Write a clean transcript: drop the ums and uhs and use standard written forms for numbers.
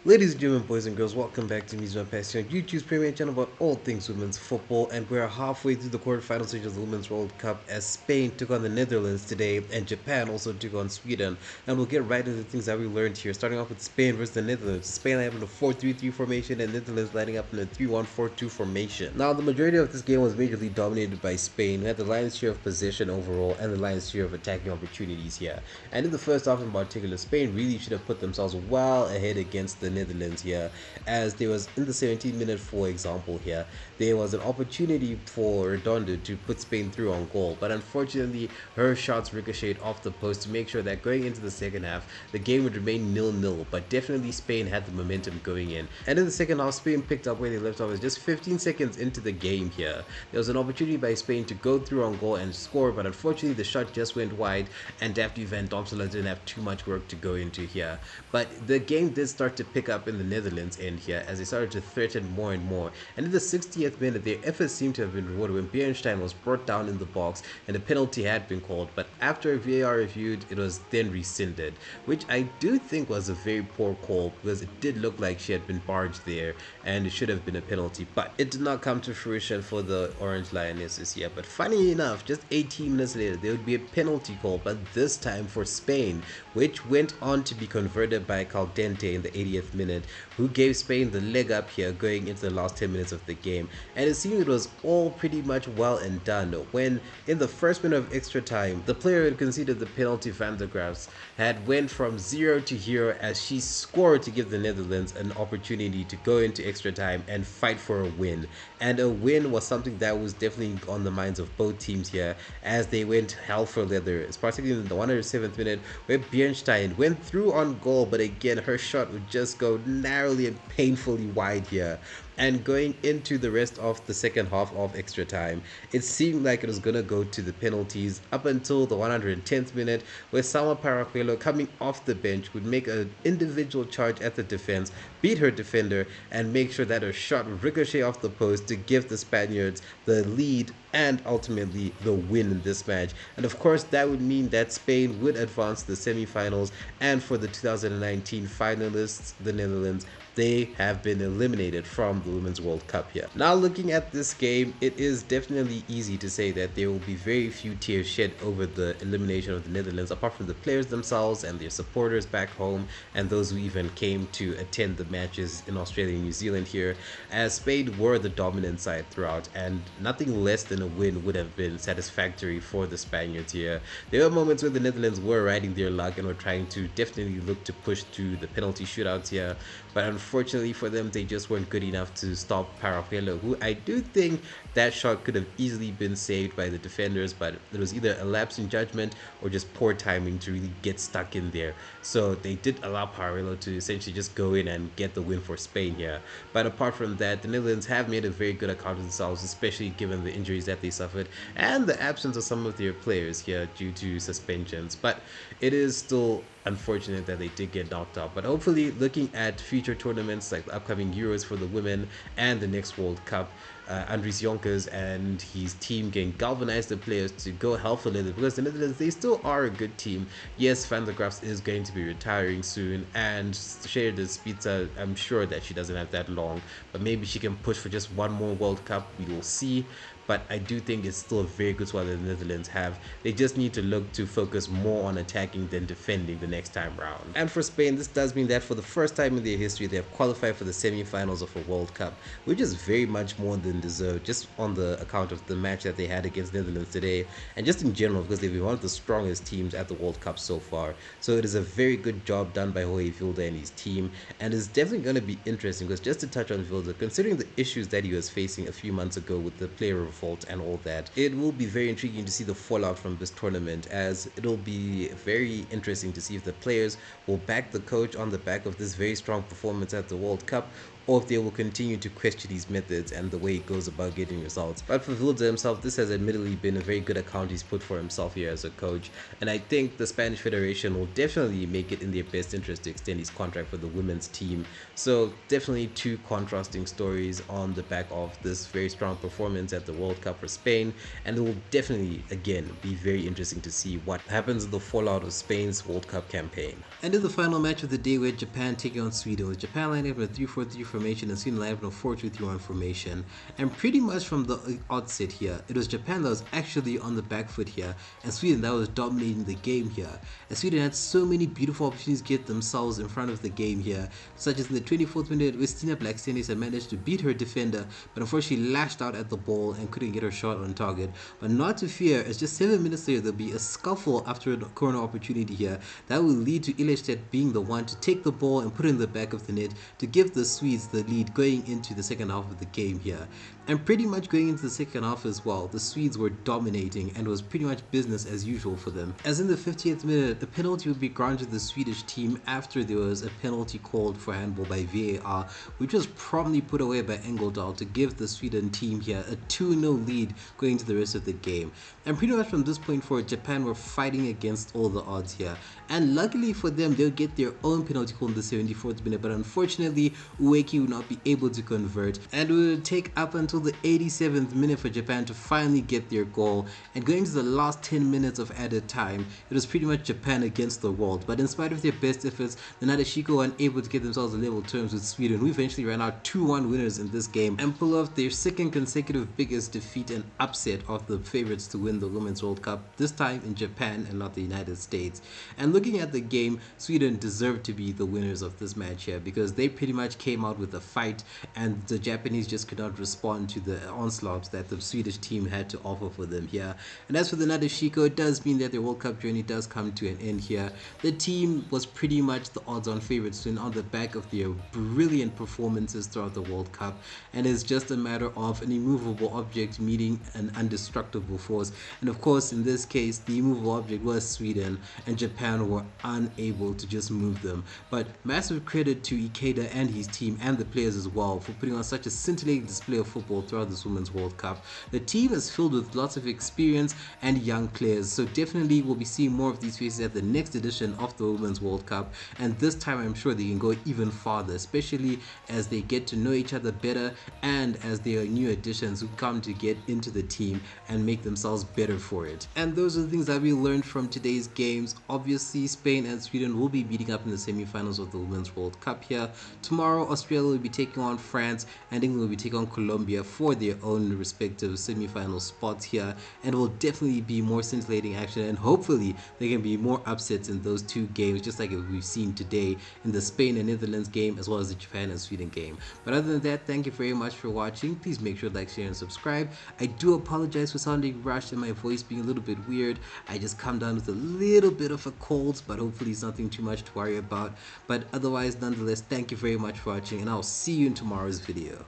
Ladies and gentlemen, boys and girls, welcome back to Music Passion, YouTube's premier channel about all things women's football. And we're halfway through the quarterfinal stage of the Women's World Cup as Spain took on the Netherlands today and Japan also took on Sweden. And we'll get right into the things that we learned here, starting off with Spain versus the Netherlands. Spain lining up in a 4-3-3 formation and Netherlands lining up in a 3-1-4-2 formation. Now, the majority of this game was majorly dominated by Spain, who had the lion's share of possession overall and the lion's share of attacking opportunities here. And in the first half in particular, Spain really should have put themselves well ahead against the Netherlands here, as there was in the 17th minute, for example, here there was an opportunity for Redondo to put Spain through on goal, but unfortunately her shots ricocheted off the post to make sure that going into the second half the game would remain 0-0. But definitely Spain had the momentum going in, and in the second half Spain picked up where they left off. As just 15 seconds into the game here, there was an opportunity by Spain to go through on goal and score, but unfortunately the shot just went wide and Daphne van Domsela didn't have too much work to go into here. But the game did start to pick up in the Netherlands end here as they started to threaten more and more, and in the 60th minute their efforts seemed to have been rewarded when Bernstein was brought down in the box and a penalty had been called, but after VAR reviewed it was then rescinded, which I do think was a very poor call because it did look like she had been barged there and it should have been a penalty, but it did not come to fruition for the Orange Lionesses here. But funny enough, just 18 minutes later there would be a penalty call, but this time for Spain, which went on to be converted by Caldente in the 80th minute, who gave Spain the leg up here going into the last 10 minutes of the game. And it seemed it was all pretty much well and done when in the first minute of extra time the player who had conceded the penalty, Van der Graafs, had went from 0 to hero as she scored to give the Netherlands an opportunity to go into extra time and fight for a win. And a win was something that was definitely on the minds of both teams here as they went hell for leather, particularly in the 107th minute where Bernstein went through on goal, but again her shot would just go narrowly and painfully wide here. And going into the rest of the second half of extra time, it seemed like it was going to go to the penalties up until the 110th minute, where Salma Paracuelo, coming off the bench, would make an individual charge at the defense, beat her defender, and make sure that her shot would ricochet off the post to give the Spaniards the lead and ultimately the win in this match. And of course that would mean that Spain would advance to the semi-finals, and for the 2019 finalists, the Netherlands, they have been eliminated from the Women's World Cup here. Now looking at this game, it is definitely easy to say that there will be very few tears shed over the elimination of the Netherlands, apart from the players themselves and their supporters back home and those who even came to attend the matches in Australia and New Zealand here, as Spain were the dominant side throughout and nothing less than a win would have been satisfactory for the Spaniards here. There were moments where the Netherlands were riding their luck and were trying to definitely look to push through the penalty shootouts here, but unfortunately for them they just weren't good enough to stop Paracuelo, who I do think that shot could have easily been saved by the defenders, but it was either a lapse in judgment or just poor timing to really get stuck in there. So they did allow Paracuelo to essentially just go in and get the win for Spain here. But apart from that, the Netherlands have made a very good account of themselves, especially given the injuries that they suffered and the absence of some of their players here due to suspensions. But it is still unfortunate that they did get knocked out. But hopefully, looking at future tournaments like the upcoming Euros for the women and the next World Cup, Andries Jonkers and his team can galvanize the players to go hell for leather, because the Netherlands, they still are a good team. Yes, Van der Graafs is going to be retiring soon, and Shea de Spitza, I'm sure that she doesn't have that long, but maybe she can push for just one more World Cup. We will see. But I do think it's still a very good squad that the Netherlands have. They just need to look to focus more on attacking than defending the next time round. And for Spain, this does mean that for the first time in their history, they have qualified for the semi-finals of a World Cup, which is very much more than deserved, just on the account of the match that they had against Netherlands today, and just in general because they've been one of the strongest teams at the World Cup so far. So it is a very good job done by Jorge Vilda and his team, and it's definitely going to be interesting because, just to touch on Vilda, considering the issues that he was facing a few months ago with the player revolt and all that, it will be very intriguing to see the fallout from this tournament, as it'll be very interesting to see if the players will back the coach on the back of this very strong performance at the World Cup, or if they will continue to question his methods and the way he goes about getting results. But for Vilda himself, this has admittedly been a very good account he's put for himself here as a coach, and I think the Spanish Federation will definitely make it in their best interest to extend his contract for the women's team. So definitely two contrasting stories on the back of this very strong performance at the World Cup for Spain, and it will definitely again be very interesting to see what happens in the fallout of Spain's World Cup campaign. And in the final match of the day, we had Japan taking on Sweden, with Japan lining up in a 3-4-3 formation and Sweden lining up in a 4-2-3-1 formation. And pretty much from the outset here, it was Japan that was actually on the back foot here, and Sweden that was dominating the game here. And Sweden had so many beautiful opportunities to get themselves in front of the game here, such as in the 24th minute, where Stina Blackstenius had managed to beat her defender, but unfortunately lashed out at the ball and couldn't get her shot on target. But not to fear, as just 7 minutes later, there'll be a scuffle after a corner opportunity here that will lead to Ilestedt being the one to take the ball and put it in the back of the net to give the Swedes the lead going into the second half of the game here. And pretty much going into the second half as well, the Swedes were dominating and it was pretty much business as usual for them. As in the 50th minute, a penalty would be granted the Swedish team after there was a penalty called for handball by VAR, which was promptly put away by Engeldahl to give the Sweden team here a 2-0 lead going into the rest of the game. And pretty much from this point forward, Japan were fighting against all the odds here. And luckily for them, they'll get their own penalty call in the 74th minute, but unfortunately, Ueki would not be able to convert, and it would take up until the 87th minute for Japan to finally get their goal. And going to the last 10 minutes of added time, it was pretty much Japan against the world. But in spite of their best efforts, the Nadeshiko were unable to get themselves on level terms with Sweden, who eventually ran out 2-1 winners in this game and pull off their second consecutive biggest defeat and upset of the favorites to win the Women's World Cup, this time in Japan and not the United States. And looking at the game, Sweden deserved to be the winners of this match here because they pretty much came out with a fight, and the Japanese just could not respond to the onslaughts that the Swedish team had to offer for them here. And as for the Nadeshiko, it does mean that their World Cup journey does come to an end here. The team was pretty much the odds-on favorites to win on the back of their brilliant performances throughout the World Cup, and it's just a matter of an immovable object meeting an indestructible force. And of course, in this case, the immovable object was Sweden, and Japan were unable to just move them. But massive credit to Ikeda and his team and the players as well for putting on such a scintillating display of football throughout this Women's World Cup. The team is filled with lots of experience and young players, so definitely we'll be seeing more of these faces at the next edition of the Women's World Cup, and this time I'm sure they can go even farther, especially as they get to know each other better and as there are new additions who come to get into the team and make themselves better for it. And those are the things that we learned from today's games. Obviously, Spain and Sweden will be meeting up in the semi-finals of the Women's World Cup here. Tomorrow, Australia will be taking on France and England will be taking on Colombia for their own respective semi-final spots here, and it will definitely be more scintillating action, and hopefully there can be more upsets in those two games, just like we've seen today in the Spain and Netherlands game as well as the Japan and Sweden game. But other than that, thank you very much for watching. Please make sure to like, share, and subscribe. I do apologize for sounding rushed and my voice being a little bit weird. I just come down with a little bit of a cold, but hopefully it's nothing too much to worry about. But otherwise, nonetheless, thank you very much for watching, and I'll see you in tomorrow's video.